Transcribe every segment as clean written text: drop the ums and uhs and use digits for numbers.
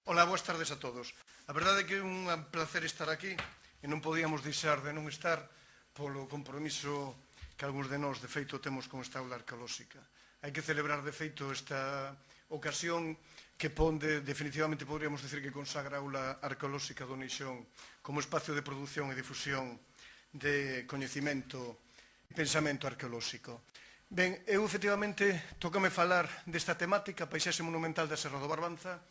Ola, boas tardes a todos. A verdade é que é un placer estar aquí e non podíamos deixar de non estar polo compromiso que algúns de nós, de feito, temos con esta aula arqueolóxica. Hai que celebrar, de feito, esta ocasión que ponde, definitivamente poderíamos decir que consagra a aula arqueolóxica do Neixón como espacio de produción e difusión de coñecimento e pensamento arqueolóxico. Ben, eu, efectivamente, tócame falar desta temática, paisaxe monumental da Serra do Barbanza,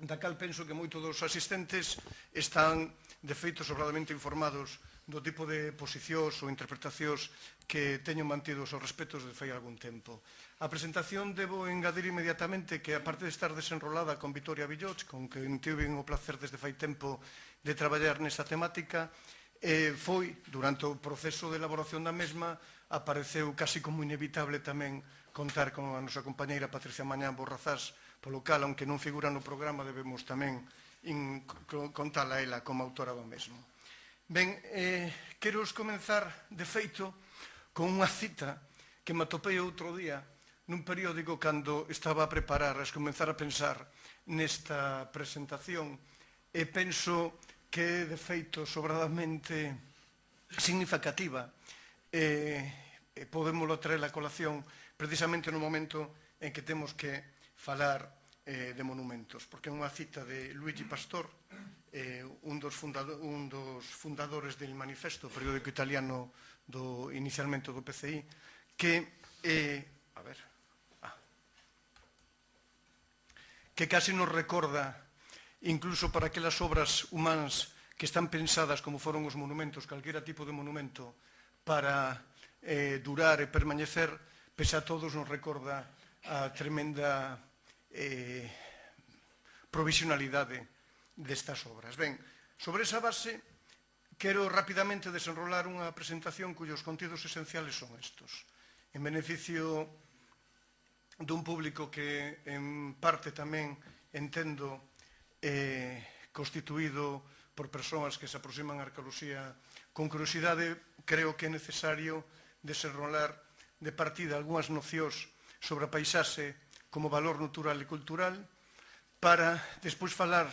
da cal penso que moitos dos asistentes están, de feito, sobradamente informados do tipo de posicións ou interpretacións que teño mantidos aos respectos de fai algún tempo. A presentación debo engadir inmediatamente que, aparte de estar desenrolada con Vitoria Villoch, con que tiven o placer desde fai tempo de traballar nesta temática, foi, durante o proceso de elaboración da mesma, apareceu casi como inevitable tamén contar con a nosa compañeira Patricia Mañán Borrazás, polo cal, aunque non figura no programa, debemos tamén contala a ela como autora do mesmo. Ben, quero comenzar, de feito, con unha cita que me atopei outro día nun periódico cando estaba a preparar, a comenzar a pensar nesta presentación, e penso que, de feito, sobradamente significativa, e podémoslo traer a colación precisamente no momento en que temos que falar de monumentos, porque é unha cita de Luigi Pastor, un dos fundadores del Manifesto, periódico italiano inicialmente do PCI, que casi nos recorda, incluso para aquelas obras humanas que están pensadas como foron os monumentos, calquera tipo de monumento, para durar e permanecer, pese a todos nos recorda a tremenda provisionalidade destas obras. Ben, sobre esa base, quero rapidamente desenrolar unha presentación cuyos contidos esenciales son estos. En beneficio dun público que, en parte, tamén entendo constituído por persoas que se aproximan á arqueoloxía con curiosidade, creo que é necesario desenrolar de partida algunhas nocións sobre a paisaxe como valor natural e cultural, para despois falar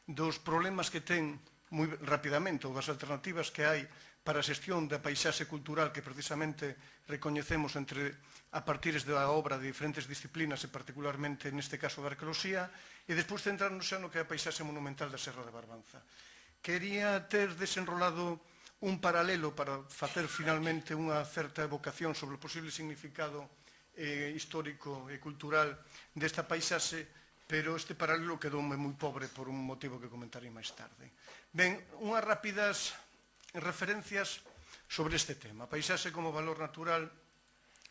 dos problemas que ten moi rapidamente, ou das alternativas que hai para a xestión da paisaxe cultural que precisamente recoñecemos a partir da obra de diferentes disciplinas e particularmente neste caso da arqueoloxía, e despois centrarnos xa no que é a paisaxe monumental da Serra de Barbanza. Quería ter desenrolado un paralelo para facer finalmente unha certa evocación sobre o posible significado histórico e cultural desta paisaxe, pero este paralelo quedoume moi pobre por un motivo que comentarei máis tarde. Ben, unhas rápidas referencias sobre este tema, a paisaxe como valor natural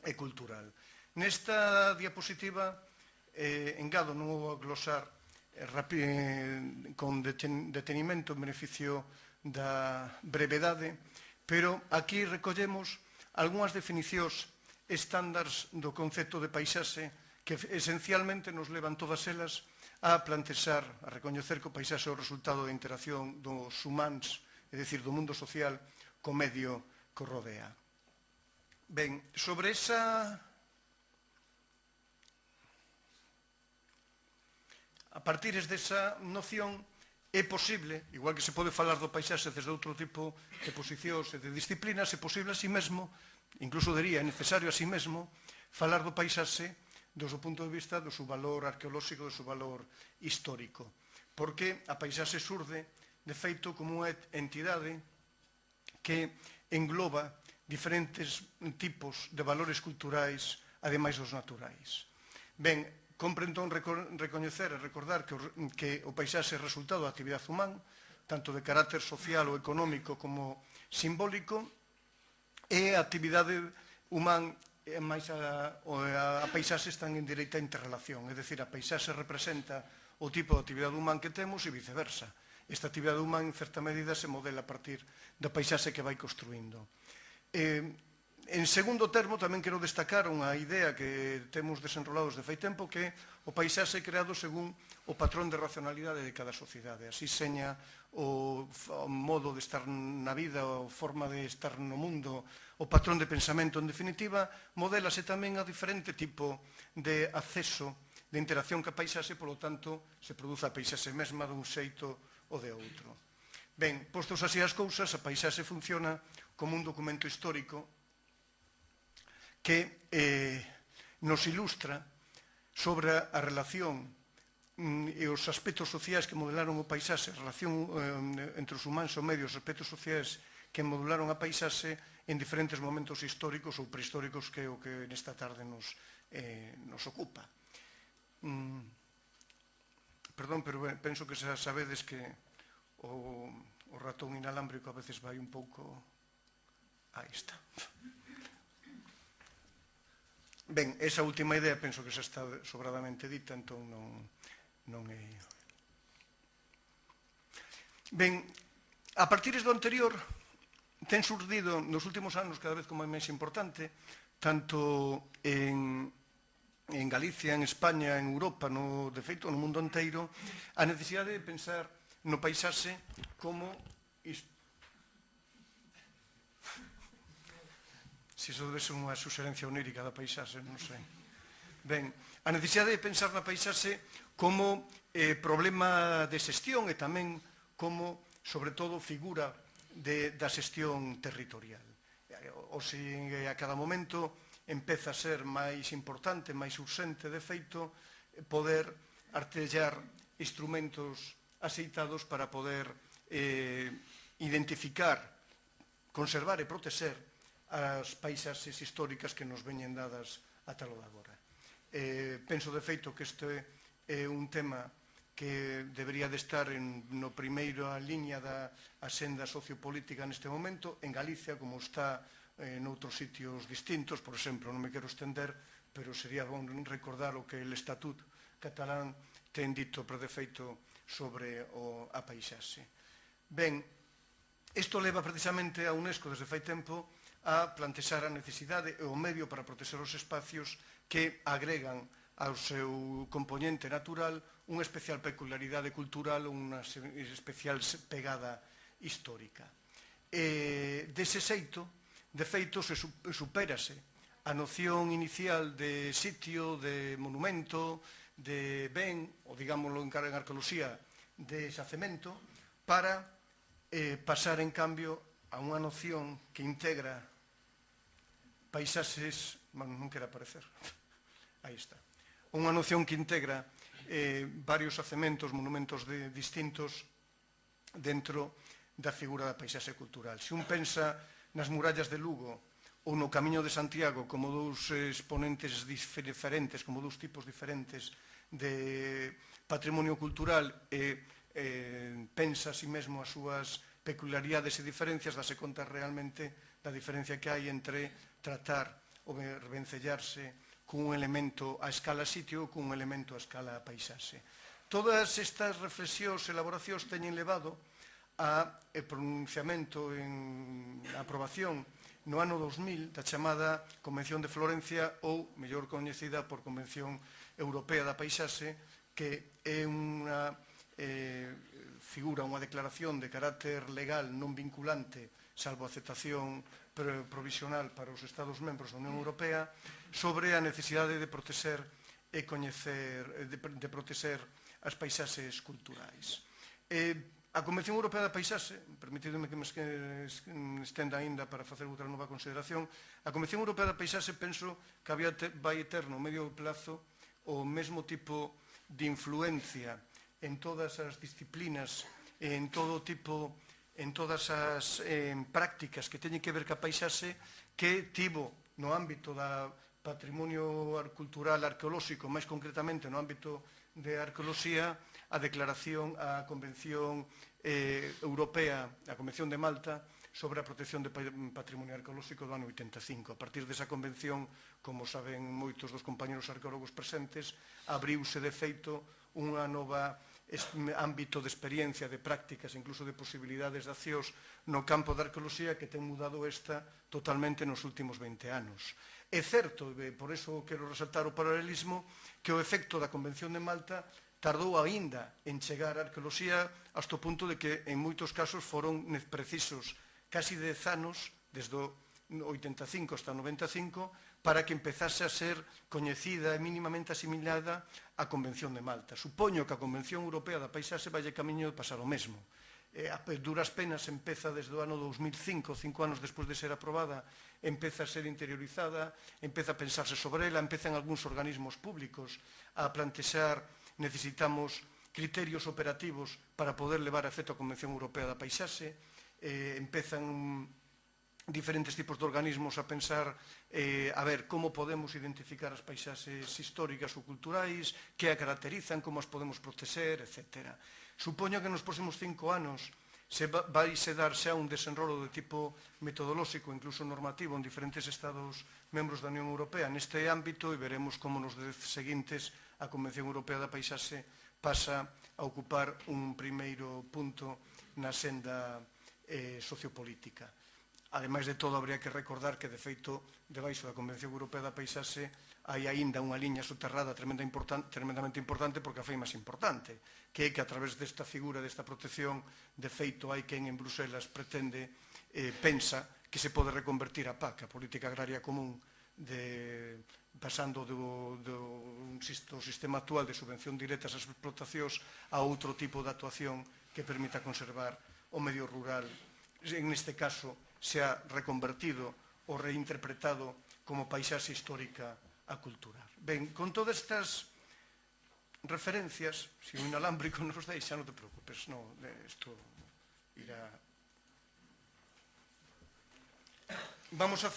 e cultural. Nesta diapositiva, engado, non vou a glosar con detenimento en beneficio da brevedade, pero aquí recollemos algunhas definicións estándares do concepto de paisaxe que esencialmente nos levan todas elas a plantexar, a recoñecer que o paisaxe é o resultado da interacción dos humanos, é dicir, do mundo social, co medio que o rodea. Ben, sobre esa... A partir desa noción é posible, igual que se pode falar do paisaxe desde outro tipo de posicións e de disciplinas, é posible así mesmo, incluso diría, é necesario así mesmo, falar do paisaxe do seu punto de vista do seu valor arqueolóxico, do seu valor histórico. Porque a paisaxe surde, de feito, como unha entidade que engloba diferentes tipos de valores culturais, ademais dos naturais. Ben, compre entón recoñecer e recordar que o paisaxe é resultado da actividade humana, tanto de carácter social ou económico como simbólico, e a actividade humana e máis a paisaxe están en directa interrelación, é dicir, a paisaxe representa o tipo de actividade humana que temos e viceversa. Esta actividade humana, en certa medida, se modela a partir da paisaxe que vai construindo. En segundo termo, tamén quero destacar unha idea que temos desenrolados de fai tempo, que é o paisaxe creado según o patrón de racionalidade de cada sociedade. Así seña o modo de estar na vida, a forma de estar no mundo, o patrón de pensamento, en definitiva, modélase tamén a diferente tipo de acceso de interacción ca paisaxe, polo tanto, se produce a paisaxe mesma dun xeito ou de outro. Ben, postos así as cousas, a paisaxe funciona como un documento histórico que nos ilustra sobre a relación e os aspectos sociais que modelaron o paisaxe, a relación entre os humanos e o medio, os aspectos sociais que modelaron a paisaxe en diferentes momentos históricos ou prehistóricos, que é o que nesta tarde nos ocupa. Perdón, pero penso que xa sabedes que o ratón inalámbrico a veces vai un pouco... Aí está. Ben, esa última idea penso que xa está sobradamente dita, entón non é... Ben, a partir do anterior, ten surdido nos últimos anos cada vez como é máis importante, tanto en Galicia, en España, en Europa, de feito no mundo inteiro, a necesidade de pensar no paisaxe como... Se iso debe ser unha suxerencia onírica da paisaxe, non sei. Ben, a necesidade de pensar na paisaxe como problema de xestión e tamén como, sobre todo, figura da xestión territorial. O se a cada momento empeza a ser máis importante, máis urxente, de feito, poder artellar instrumentos axeitados para poder identificar, conservar e proteger as paisaxes históricas que nos veñen dadas ata lo de agora. Penso, de feito, que este é un tema que debería de estar no primeira liña da axenda sociopolítica neste momento, en Galicia, como está noutros sitios distintos. Por exemplo, non me quero estender, pero sería bon recordar o que o Estatut catalán ten dito por defeito sobre a paisaxe. Ben, isto leva precisamente a UNESCO desde fai tempo a plantexar a necesidade e o medio para proteger os espacios que agregan ao seu componente natural unha especial peculiaridade cultural, unha especial pegada histórica. Dese xeito, de feito, se supérase a noción inicial de sitio, de monumento, de ben, ou digámoslo en arqueoloxía, de xacemento, para pasar, en cambio, a unha noción que integra paisaxes... non quero aparecer. Aí está. Unha noción que integra varios xacementos, monumentos distintos dentro da figura da paisaxe cultural. Se un pensa nas murallas de Lugo ou no Camiño de Santiago como dous exponentes diferentes, como dous tipos diferentes de patrimonio cultural, e pensa a sí mesmo as súas peculiaridades e diferencias, dase conta realmente da diferencia que hai entre tratar ou vencellarse cun elemento a escala sitio ou cun elemento a escala paisaxe. Todas estas reflexións e elaboracións teñen levado a pronunciamento en aprobación no ano 2000 da chamada Convención de Florencia, ou mellor coñecida por Convención Europea da Paisaxe, que é unha figura, unha declaración de carácter legal non vinculante, salvo aceptación provisional para os Estados membros da Unión Europea, sobre a necesidade de proteger e coñecer, de proteger as paisaxes culturais. A Convención Europea da Paisaxe, permitidme que me estenda aínda para facer outra nova consideración, a Convención Europea da Paisaxe penso que vai ter no medio plazo o mesmo tipo de influencia en todas as disciplinas, en todo tipo, en todas as prácticas que teñen que ver ca paisaxe, que tivo no ámbito da patrimonio cultural arqueolóxico, máis concretamente no ámbito de arqueoloxía, a declaración, a Convención Europea, a Convención de Malta, sobre a protección de patrimonio arqueolóxico do ano 85. A partir desa convención, como saben moitos dos compañeros arqueólogos presentes, abriuse de feito unha nova ámbito de experiencia, de prácticas, incluso de posibilidades de accións no campo da arqueoloxía, que ten mudado esta totalmente nos últimos 20 anos. É certo, por iso quero resaltar o paralelismo, que o efecto da Convención de Malta tardou aínda en chegar á arqueoloxía hasta o punto de que en moitos casos foron precisos casi 10 anos desde 85 hasta 95, para que empezase a ser coñecida e mínimamente asimilada a Convención de Malta. Supoño que a Convención Europea da Paisaxe vai camiño de pasar o mesmo. A duras penas empeza desde o ano 2005, 5 anos despois de ser aprobada, empeza a ser interiorizada, empeza a pensarse sobre ela, empezan algúns organismos públicos a plantexar necesitamos criterios operativos para poder levar a efecto a Convención Europea da Paisaxe, empezan diferentes tipos de organismos a pensar a ver como podemos identificar as paisaxes históricas ou culturais, que a caracterizan, como as podemos protexer, etc. Supoño que nos próximos 5 anos vai se dar xa un desenrolo de tipo metodolóxico, incluso normativo, en diferentes Estados membros da Unión Europea neste ámbito e veremos como nos 10 seguintes a Convención Europea da Paisaxe pasa a ocupar un primeiro punto na senda sociopolítica. Ademais de todo, habría que recordar que, de feito, debaixo da Convención Europea da Paisaxe hai aínda unha liña soterrada tremendamente importante, porque a foi máis importante, que é que a través desta figura, desta protección, de feito, hai quen en Bruselas pretende, pensa que se pode reconvertir a PAC, a Política Agraria Común, pasando do sistema actual de subvención directa ás explotacións a outro tipo de actuación que permita conservar o medio rural, en este caso, se ha reconvertido ou reinterpretado como paisaxe histórica a cultural. Ben, con todas estas referencias, se o inalámbrico nos deixa, non te preocupes, isto irá... Vamos a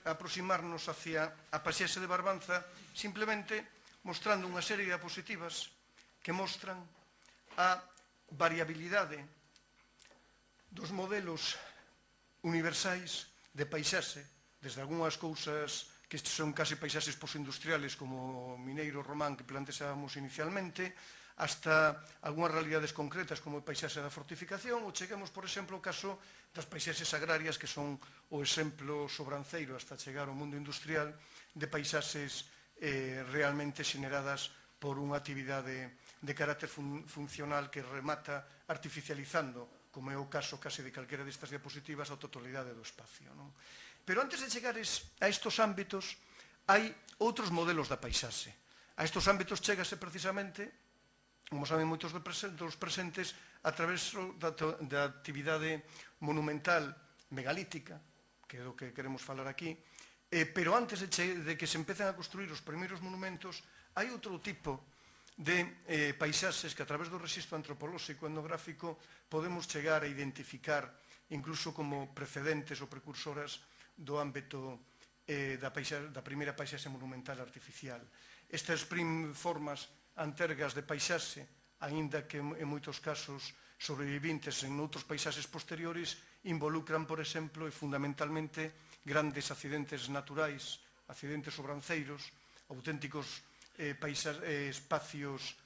aproximarnos hacia a paisaxe de Barbanza simplemente mostrando unha serie de diapositivas que mostran a variabilidade dos modelos universais de paisaxe, desde algunhas cousas que son case paisaxes postindustriales como o Mineiro Román que plantexábamos inicialmente, hasta algunhas realidades concretas como o paisaxe da fortificación, ou cheguemos, por exemplo, ao caso das paisaxes agrarias que son o exemplo sobranceiro hasta chegar ao mundo industrial de paisaxes realmente xeneradas por unha actividade de carácter funcional que remata artificializando, como é o caso case de calquera destas diapositivas, a totalidade do espacio. Pero antes de chegar a estes ámbitos, hai outros modelos da paisaxe. A estes ámbitos chégase precisamente, como saben moitos dos presentes, a través da actividade monumental megalítica, que é do que queremos falar aquí, pero antes de que se empecen a construir os primeiros monumentos, hai outro tipo de paisaxes que a través do rexistro antropolóxico etnográfico podemos chegar a identificar incluso como precedentes ou precursoras do ámbito da primeira paisaxe monumental artificial. Estas formas antergas de paisaxe, aínda que en moitos casos sobrevivintes en outros paisaxes posteriores, involucran, por exemplo, e fundamentalmente grandes accidentes naturais, accidentes sobranceiros, auténticos espacios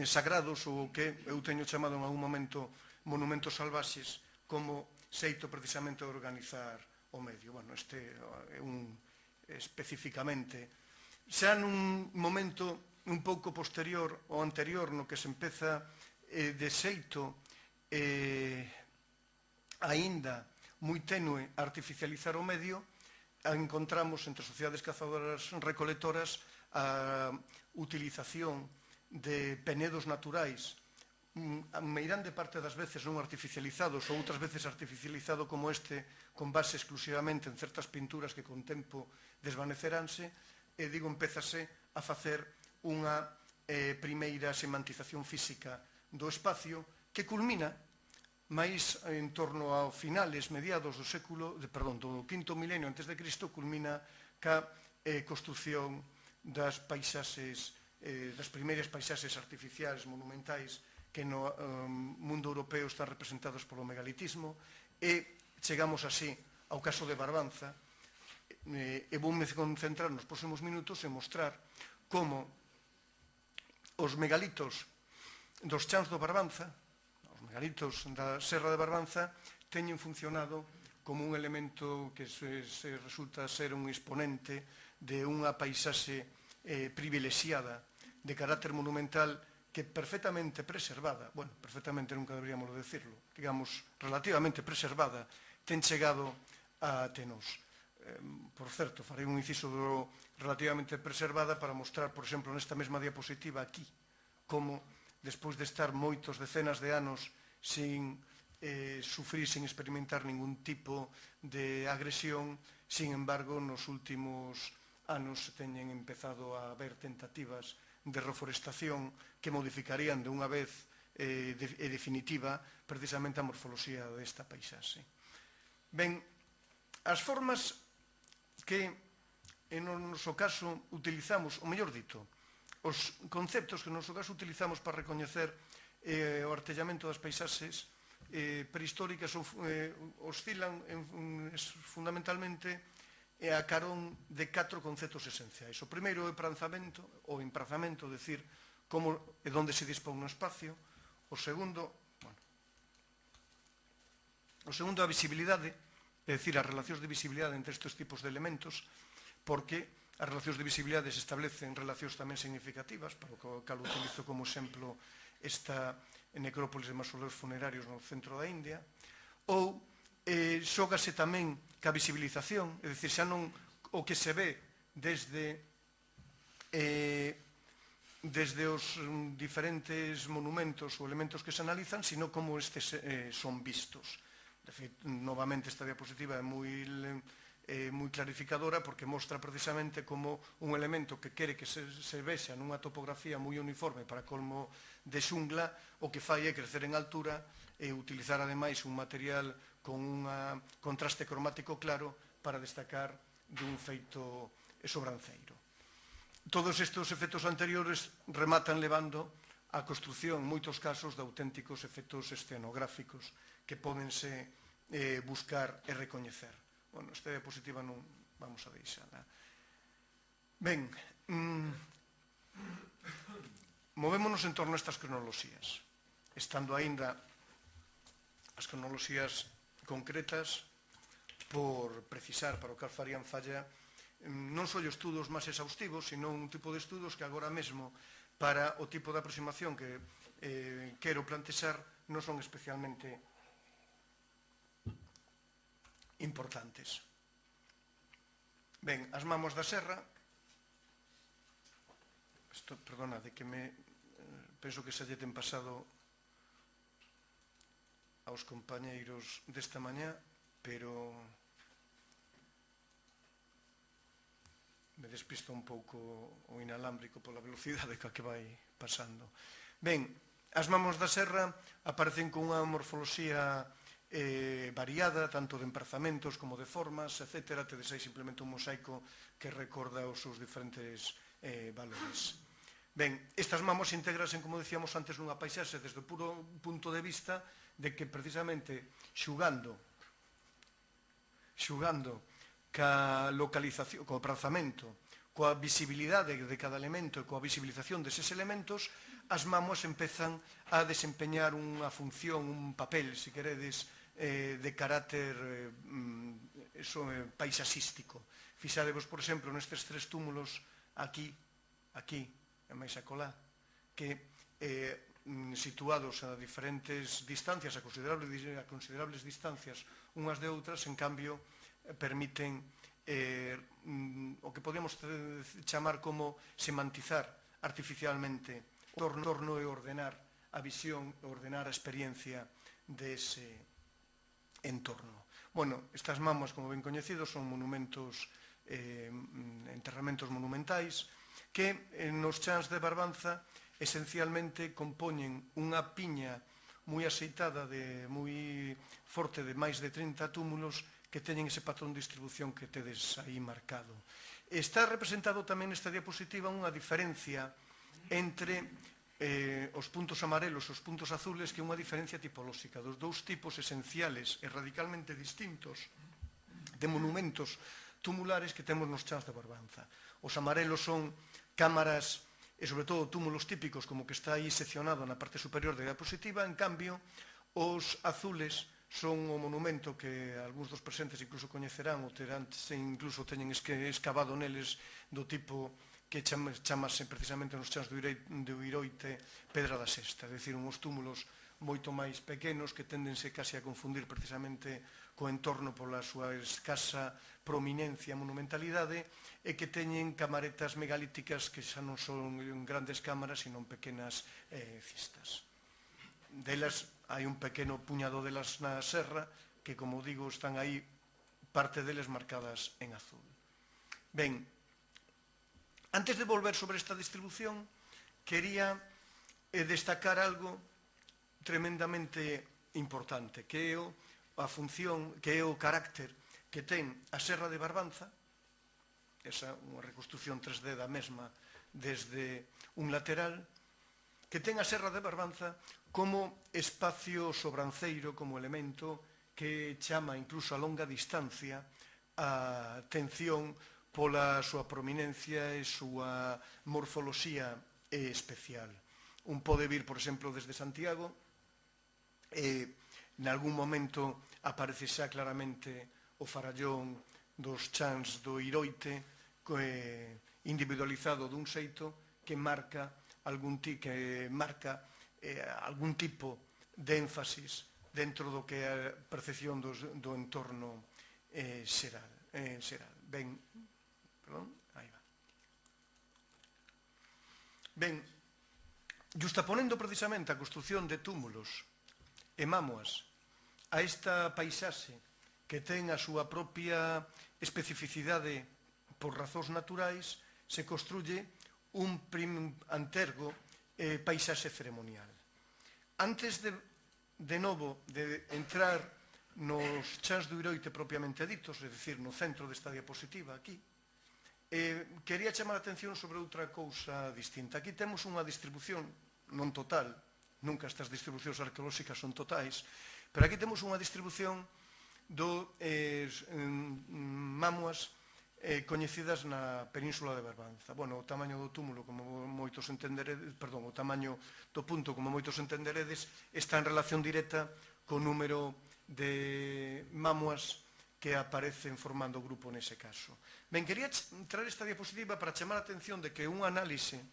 sagrados ou que eu teño chamado en algún momento monumentos salvaxes como xeito precisamente de organizar o medio. Bueno, este é especificamente xa nun momento un pouco posterior ou anterior no que se empeza de xeito aínda moi tenue a artificializar o medio, encontramos entre sociedades cazadoras recolectoras a utilización de penedos naturais, meirande parte das veces non artificializados ou outras veces artificializado como este, con base exclusivamente en certas pinturas que con tempo desvaneceránse, e digo, empezase a facer unha primeira semantización física do espacio que culmina máis en torno ao finales, mediados do quinto milenio antes de Cristo, culmina ca construción das paisaxes, das primeiras paisaxes artificiais monumentais que no mundo europeo están representados polo megalitismo, e chegamos así ao caso de Barbanza, e voume concentrar nos próximos minutos en mostrar como os megalitos dos chans do Barbanza, os megalitos da Serra de Barbanza, teñen funcionado como un elemento que resulta ser un exponente de unha paisaxe privilexiada de carácter monumental que perfectamente preservada, bueno, perfectamente nunca deberíamos decirlo, digamos, relativamente preservada, ten chegado até nós. Por certo, farei un inciso relativamente preservada para mostrar, por exemplo, nesta mesma diapositiva aquí, como, despois de estar moitos decenas de anos sin sufrir, sin experimentar ningún tipo de agresión, sin embargo, nos últimos anos teñen empezado a haber tentativas de reforestación que modificarían de unha vez e definitiva precisamente a morfoloxía desta paisaxe. Ben, as formas que en o noso caso utilizamos, ou mellor dito, os conceptos que no noso caso utilizamos para recoñecer o artellamento das paisaxes prehistóricas oscilan fundamentalmente a carón de 4 conceptos esenciais. O primeiro é o emprazamento, decir, como e onde se dispón no espacio. O segundo é a visibilidade, é dicir, as relacións de visibilidade entre estes tipos de elementos, porque as relacións de visibilidade se establecen relacións tamén significativas, para o cal utilizo como exemplo esta necrópolis de mausoleos funerarios no centro da India, ou xógase tamén ca visibilización, é dicir, xa non o que se ve desde os diferentes monumentos ou elementos que se analizan, sino como estes son vistos. De feito, novamente, esta diapositiva é moi clarificadora porque mostra precisamente como un elemento que quere que se vexa nunha topografía moi uniforme para colmo de xungla, o que fai é crecer en altura e utilizar ademais un material con un contraste cromático claro para destacar dun feito sobranceiro. Todos estes efectos anteriores rematan levando a construción, en moitos casos, de auténticos efectos escenográficos que pódense buscar e recoñecer. Bueno, esta diapositiva non vamos a deixala. Ben, movémonos en torno a estas cronoloxías, estando aínda as cronoloxías concretas por precisar para o que farían falla non só estudos máis exhaustivos, sino un tipo de estudos que agora mesmo para o tipo de aproximación que quero plantexar non son especialmente importantes. Ben, as mamos da serra, perdonade que penso que xa lle ten pasado aos compañeiros desta mañá, pero me despisto un pouco o inalámbrico pola velocidade coa que vai pasando. Ben, as mamos da serra aparecen con unha morfoloxía variada, tanto de emprazamentos como de formas, etc. Tedes aí simplemente un mosaico que recorda os seus diferentes valores. Ben, estas mamos intégrasen, como decíamos antes, nunha paisaxe desde o puro punto de vista de que precisamente xugando ca localización, co emprazamento, coa visibilidade de cada elemento e coa visibilización deses elementos, as mamos empezan a desempeñar unha función, un papel, se queredes, de carácter paisaxístico. Fixadevos, por exemplo, nestes 3 túmulos aquí, e máis acolá, que situados a diferentes distancias, a considerables distancias unhas de outras, en cambio, permiten o que podemos chamar como semantizar artificialmente o entorno e ordenar a visión, ordenar a experiencia dese entorno. Bueno, estas mamas, como ben coñecidos, son monumentos, enterramentos monumentais que nos chans de Barbanza esencialmente compoñen unha piña moi axeitada, moi forte, de máis de 30 túmulos que teñen ese patrón de distribución que tedes aí marcado. Está representado tamén nesta diapositiva unha diferencia entre os puntos amarelos e os puntos azules, que é unha diferencia tipolóxica dos dous tipos esenciales e radicalmente distintos de monumentos tumulares que temos nos chans de Barbanza. Os amarelos son cámaras e, sobre todo, túmulos típicos, como que está aí seccionado na parte superior da diapositiva. En cambio, os azules son o monumento que algúns dos presentes incluso coñecerán ou incluso teñen escavado neles, do tipo que chamase precisamente nos chans do Iroite Pedra da Sesta, é dicir, uns túmulos moito máis pequenos que tendense casi a confundir precisamente co entorno pola súa escasa prominencia e monumentalidade e que teñen camaretas megalíticas que xa non son grandes cámaras, sino pequenas cistas. Delas hai un pequeno puñado delas na serra que, como digo, están aí parte deles marcadas en azul. Ben, antes de volver sobre esta distribución, quería destacar algo tremendamente importante, que é a función, que é o carácter que ten a Serra de Barbanza, esa unha reconstrucción 3D da mesma desde un lateral, que ten a Serra de Barbanza como espacio sobranceiro, como elemento que chama incluso a longa distancia a atención pola súa prominencia e súa morfoloxía especial. Un pode vir, por exemplo, desde Santiago e nalgún momento aparece xa claramente o farallón dos chans do Iroite individualizado dun xeito que marca algún tipo de énfasis dentro do que é a percepción do entorno xeral. Ben, perdón, aí va. Ben, justaponendo precisamente a construción de túmulos e mámoas a esta paisaxe que ten a súa propia especificidade por razóns naturais, se construye un antergo paisaxe ceremonial. Antes de novo de entrar nos chans do Iroite propiamente ditos, é dicir, no centro desta diapositiva aquí, quería chamar a atención sobre outra cousa distinta. Aquí temos unha distribución non total, nunca estas distribucións arqueolóxicas son totais, pero aquí temos unha distribución do mámoas coñecidas na península de Barbanza. Bueno, o tamaño do túmulo, como moitos entenderedes, perdón, o tamaño do punto, como moitos entenderedes, está en relación directa co número de mámoas que aparecen formando o grupo nese caso. Ben, quería traer esta diapositiva para chamar a atención de que un análise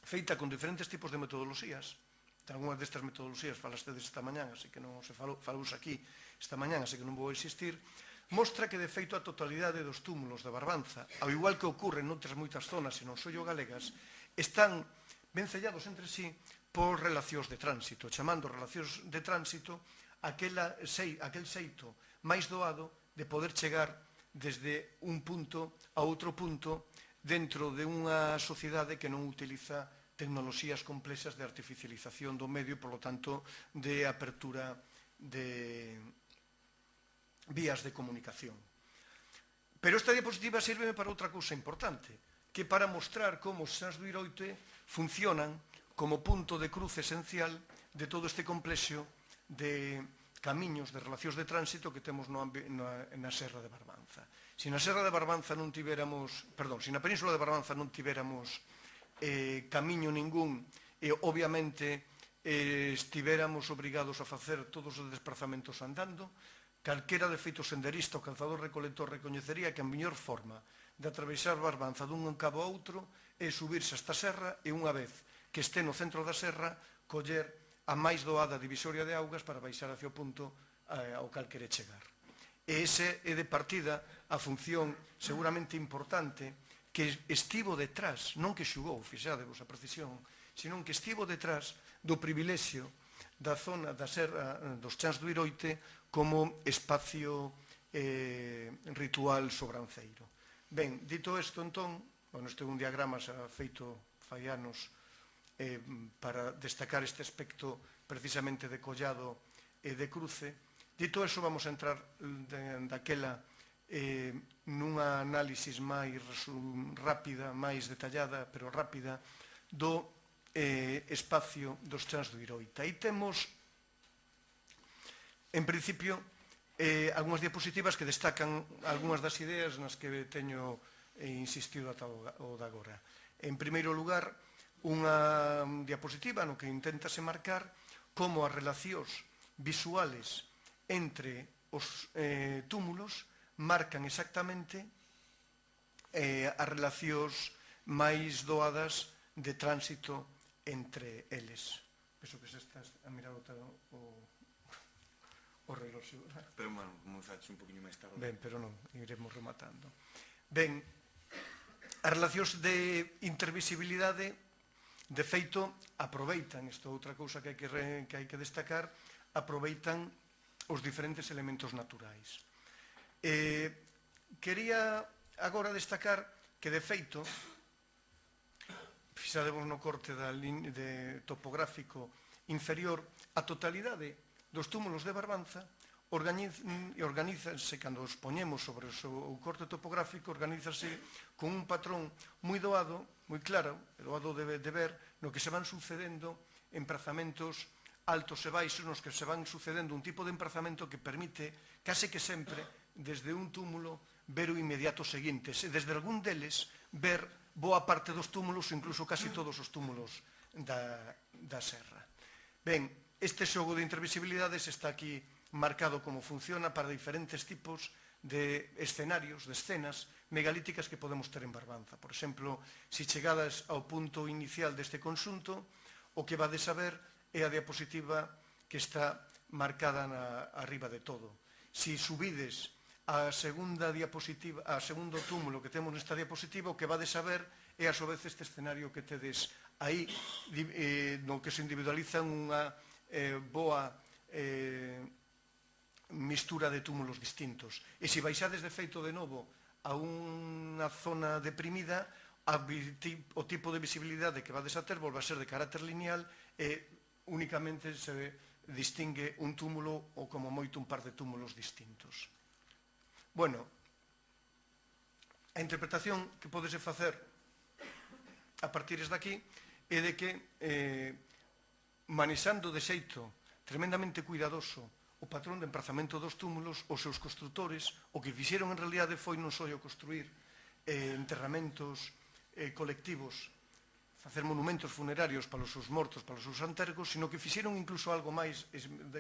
feita con diferentes tipos de metodoloxías, algunhas destas metodoloxías falastedes esta mañán, así que non se falouse aquí esta mañán, así que non vou existir, mostra que, de feito, a totalidade dos túmulos de Barbanza, ao igual que ocorre noutras moitas zonas e non só galegas, están vencellados entre sí por relacións de tránsito, chamando relacións de tránsito aquel xeito máis doado de poder chegar desde un punto a outro punto dentro de unha sociedade que non utiliza tecnoloxías complexas de artificialización do medio, polo tanto, de apertura de vías de comunicación. Pero esta diapositiva sirve para outra cousa importante, que para mostrar como os chans do Iroite funcionan como punto de cruce esencial de todo este complexo de camiños, de relacións de tránsito que temos na Serra de Barbanza. Se na Serra de Barbanza non tiveramos, perdón, se na Península de Barbanza non tiveramos camiño ningún e, obviamente, estivéramos obrigados a facer todos os desplazamentos andando, calquera de feito senderista ou calzador recolector recoñecería que a mellor forma de atravesar Barbanza dun cabo a outro é subirse a esta serra e, unha vez que este no centro da serra, coller a máis doada divisoria de augas para baixar hacia o punto ao cal quere chegar. E ese é de partida a función seguramente importante que estivo detrás, non que xugou, fixadevos a precisión, senón que estivo detrás do privilexio da zona da serra dos chans do Iroite como espacio ritual sobranceiro. Ben, dito isto, entón, este é un diagrama xa feito fai anos para destacar este aspecto precisamente de collado e de cruce. Dito iso, vamos a entrar daquela nunha análisis máis rápida, máis detallada, pero rápida, do espacio dos chans do Iroite. Aí temos, en principio, algunhas diapositivas que destacan algunhas das ideas nas que teño insistido ata o de agora. En primeiro lugar, unha diapositiva no que inténtase marcar como as relacións visuales entre os túmulos marcan exactamente as relacións máis doadas de tránsito entre eles. Penso que se está a mirar o o reloxo. Pero, bueno, comezaxe un poquinho máis tarde. Ben, pero non, iremos rematando. Ben, as relacións de intervisibilidade, de feito, aproveitan, isto é outra cousa que hai que destacar, aproveitan os diferentes elementos naturais. Quería agora destacar que, de feito, fixademos no corte topográfico inferior, a totalidade dos túmulos de Barbanza organízanse, cando os poñemos sobre o corte topográfico, organízanse con un patrón moi doado, moi claro, doado de ver, no que se van sucedendo emprazamentos altos e baixos, nos que se van sucedendo un tipo de emprazamento que permite, case que sempre, desde un túmulo, ver o inmediato seguinte, e desde algún deles, ver boa parte dos túmulos, incluso casi todos os túmulos da serra. Ben, este xogo de intervisibilidades está aquí marcado como funciona para diferentes tipos de escenarios, de escenas megalíticas que podemos ter en Barbanza. Por exemplo, se chegadas ao punto inicial deste conxunto, o que vades a ver é a diapositiva que está marcada arriba de todo. Se subides a segunda diapositiva, a segundo túmulo que temos nesta diapositiva, o que vades a ver é a súa vez este escenario que tedes aí, no que se individualiza unha boa mistura de túmulos distintos. E se baixades de feito de novo a unha zona deprimida, o tipo de visibilidade que vades a ter volve a ser de carácter lineal e únicamente se distingue un túmulo ou como moito un par de túmulos distintos. Bueno, a interpretación que podese facer a partir de aquí é de que manexando de xeito tremendamente cuidadoso o patrón de emprazamento dos túmulos, os seus construtores, o que fixeron en realidade foi non só construir enterramentos colectivos, facer monumentos funerarios para os seus mortos, para os seus antergos, sino que fixeron incluso algo máis,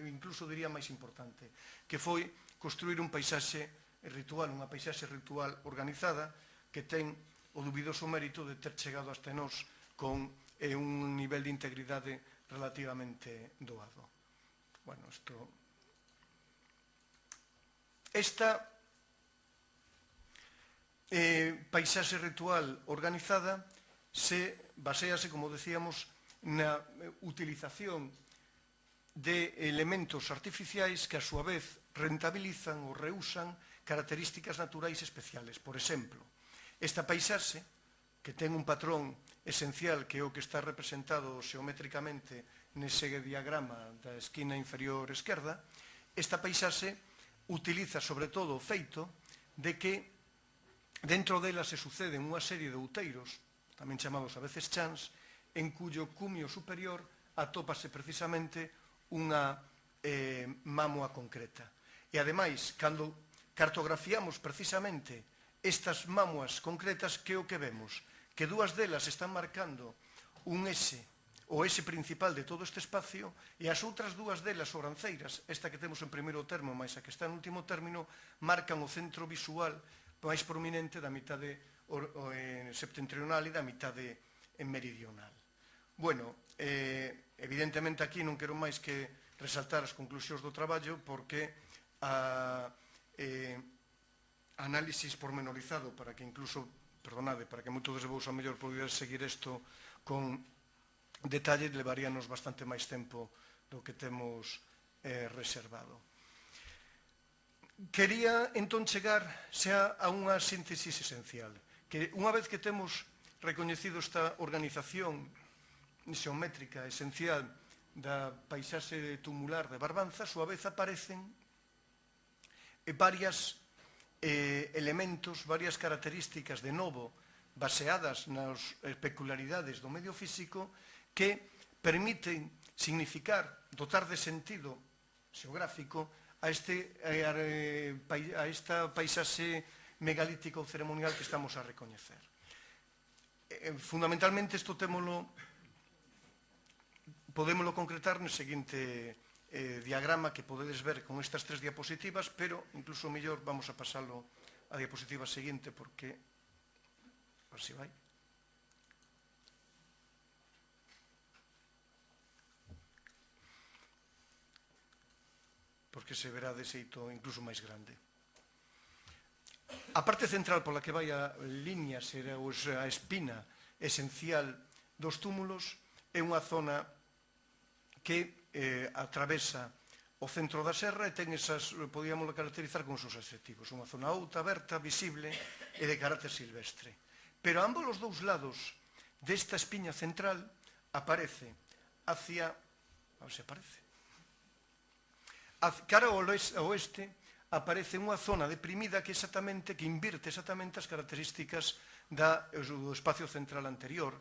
incluso diría máis importante, que foi construir un paisaxe ritual, unha paisaxe ritual organizada que ten o dubidoso mérito de ter chegado hasta nós con un nivel de integridade relativamente doado. Bueno, esta paisaxe ritual organizada baséase, como decíamos, na utilización de elementos artificiais que, a súa vez, rentabilizan ou reusan características naturais especiales. Por exemplo, esta paisaxe, que ten un patrón esencial que é o que está representado xeométricamente nese diagrama da esquina inferior esquerda, esta paisaxe utiliza sobre todo o feito de que dentro dela se suceden unha serie de outeiros, tamén chamados a veces chans, en cuyo cumio superior atópase precisamente unha mámoa concreta. E, ademais, cando cartografiamos precisamente estas mámoas concretas, que é o que vemos? Que dúas delas están marcando un ese, o ese principal de todo este espacio, e as outras dúas delas sobranceiras, esta que temos en primeiro termo máis a que está en último término, marcan o centro visual máis prominente da mitade septentrional e da mitade meridional. Bueno, evidentemente aquí non quero máis que resaltar as conclusións do traballo, porque a análisis pormenorizado para que incluso, perdonade, para que moitos de vos a mellor poder seguir isto con detalle, levaríanos bastante máis tempo do que temos reservado. Quería entón chegar xa a unha síntesis esencial, que unha vez que temos recoñecido esta organización xeométrica esencial da paisaxe tumular de Barbanza, a súa vez aparecen varios elementos, varias características de novo baseadas nas peculiaridades do medio físico que permiten significar, dotar de sentido xeográfico a esta paisaxe megalítica ou ceremonial que estamos a recoñecer. Fundamentalmente, isto podémolo concretar no seguinte diagrama que podedes ver con estas tres diapositivas, pero incluso mellor vamos a pasalo a diapositiva seguinte, porque a ver se vai. porque se verá de xeito incluso máis grande. A parte central pola que vai a liña, será a espina esencial dos túmulos, é unha zona que atravesa o centro da serra e ten esas, podíamos caracterizar como seus adxectivos, unha zona outa, aberta, visible e de carácter silvestre. Pero a ambos os dous lados desta espiña central aparece hacia, a ver se aparece, cara ao oeste aparece unha zona deprimida que inverte exactamente as características do espacio central anterior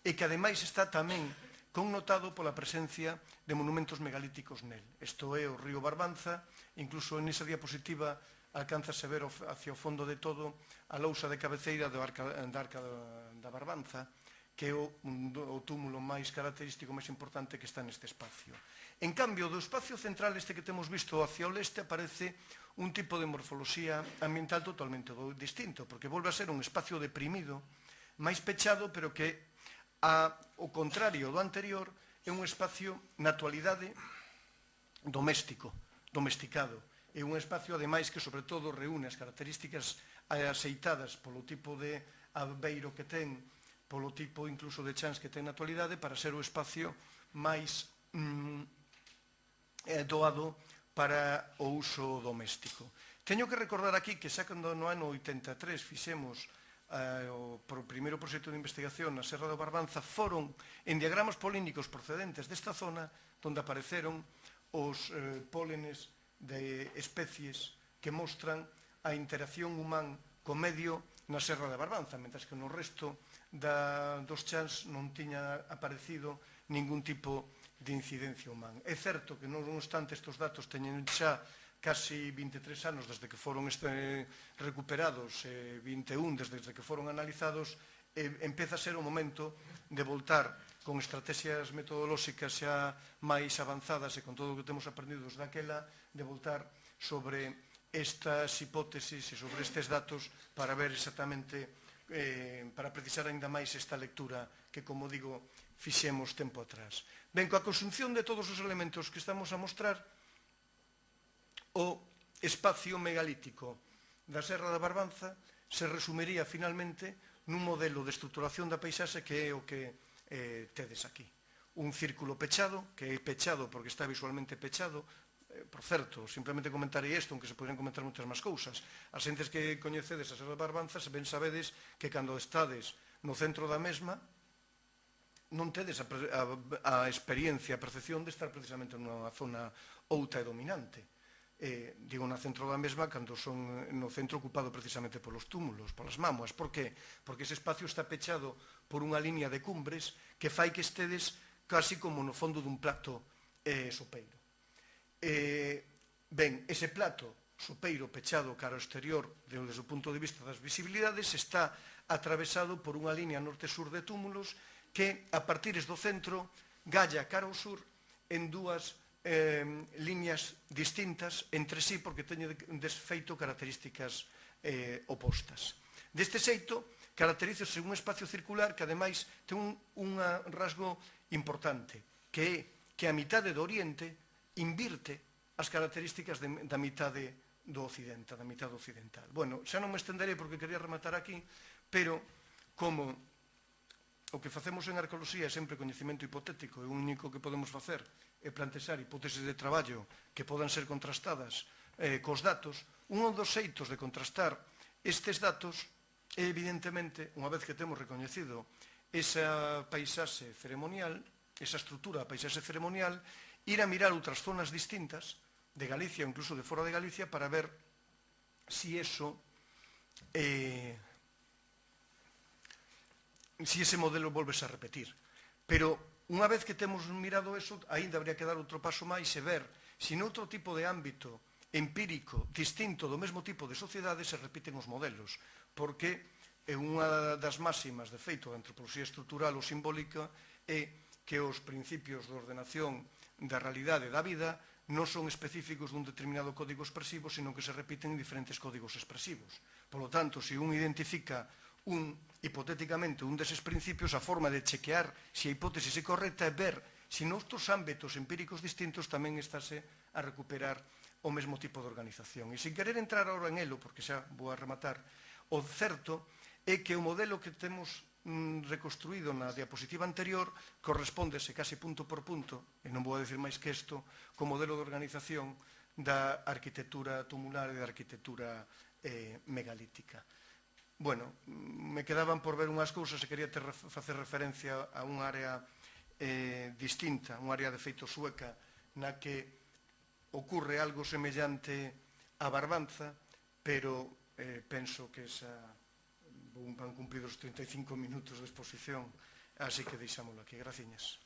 e que ademais está tamén connotado pola presencia de monumentos megalíticos nel. Isto é o río Barbanza, incluso nesa diapositiva alcánzase a ver hacia o fondo de todo a lousa de cabeceira da Arca da Barbanza, que é o túmulo máis característico, máis importante que está neste espacio. En cambio, do espacio central este que temos visto hacia o leste aparece un tipo de morfoloxía ambiental totalmente distinto, porque volve a ser un espacio deprimido, máis pechado, pero que, ao contrario do anterior, é un espacio na actualidade domesticado. É un espacio, ademais, que sobre todo reúne as características aceitadas polo tipo de albeiro que ten, polo tipo incluso de chans que ten na actualidade, para ser o espacio máis doado para o uso doméstico. Teño que recordar aquí que xa cando no ano 83 fixemos o primeiro proxecto de investigación na Serra do Barbanza, foron en diagramas polínicos procedentes desta zona onde apareceron os pólenes de especies que mostran a interacción humán co medio na Serra da Barbanza, mentre que no resto dos chans non tiña aparecido ningún tipo de incidencia humana. É certo que non obstante estes datos teñen xa casi 23 anos desde que foron recuperados, 21 desde que foron analizados, empeza a ser o momento de voltar con estrategias metodolóxicas xa máis avanzadas e con todo o que temos aprendido daquela, de voltar sobre estas hipótesis e sobre estes datos para ver exactamente, para precisar ainda máis esta lectura que, como digo, fixemos tempo atrás. Ben, coa conxunción de todos os elementos que estamos a mostrar, o espacio megalítico da Serra da Barbanza se resumiría finalmente nun modelo de estructuración da paisaxe que é o que tedes aquí. Un círculo pechado, que é pechado porque está visualmente pechado. Por certo, simplemente comentarei isto, aunque se poden comentar moitas máis cousas. As xentes que coñecedes a Serra da Barbanza ben sabedes que cando estades no centro da mesma non tedes a experiencia, a percepción de estar precisamente nunha zona outa e dominante. Digo na centro da mesma cando son no centro ocupado precisamente polos túmulos, polas mámoas. Por qué? Porque ese espacio está pechado por unha liña de cumbres que fai que estedes casi como no fondo dun plato sopeiro. Ben, ese plato sopeiro pechado cara ao exterior desde o punto de vista das visibilidades está atravesado por unha liña norte-sur de túmulos que a partires do centro galla cara ao sur en dúas liñas distintas entre sí porque teñen desfeito características opostas. Deste xeito, caracterízase un espacio circular que ademais ten un rasgo importante, que é que a mitade do oriente invirte as características da mitade do occidente, da mitade occidental. Bueno, xa non me estenderei porque quería rematar aquí, pero como o que facemos en arqueoloxía é sempre coñecemento hipotético e o único que podemos facer é plantexar hipóteses de traballo que podan ser contrastadas cos datos, un dos xeitos de contrastar estes datos é evidentemente, unha vez que temos recoñecido esa paisaxe ceremonial, esa estrutura da paisaxe ceremonial, ir a mirar outras zonas distintas de Galicia ou incluso de fora de Galicia para ver si ese modelo volves a repetir. Pero unha vez que temos mirado eso, aínda habría que dar outro paso máis e ver se noutro tipo de ámbito empírico distinto do mesmo tipo de sociedade se repiten os modelos, porque unha das máximas de feito da antropoloxía estrutural ou simbólica é que os principios de ordenación da realidade da vida non son específicos dun determinado código expresivo, sino que se repiten en diferentes códigos expresivos. Por lo tanto, se un identifica hipotéticamente un deses principios, a forma de chequear se a hipótesis é correcta é ver se noutros ámbitos empíricos distintos tamén estáse a recuperar o mesmo tipo de organización. E sin querer entrar ahora en elo, porque xa vou a rematar, o certo é que o modelo que temos reconstruído na diapositiva anterior correspóndese case punto por punto, e non vou a decir máis que isto, co modelo de organización da arquitectura tumular e da arquitectura megalítica. Bueno, me quedaban por ver unhas cousas e quería facer referencia a unha área distinta, unha área de feito sueca, na que ocurre algo semellante a Barbanza, pero penso que van cumprir os 35 minutos de exposición, así que deixámoslo aquí. Graciñas.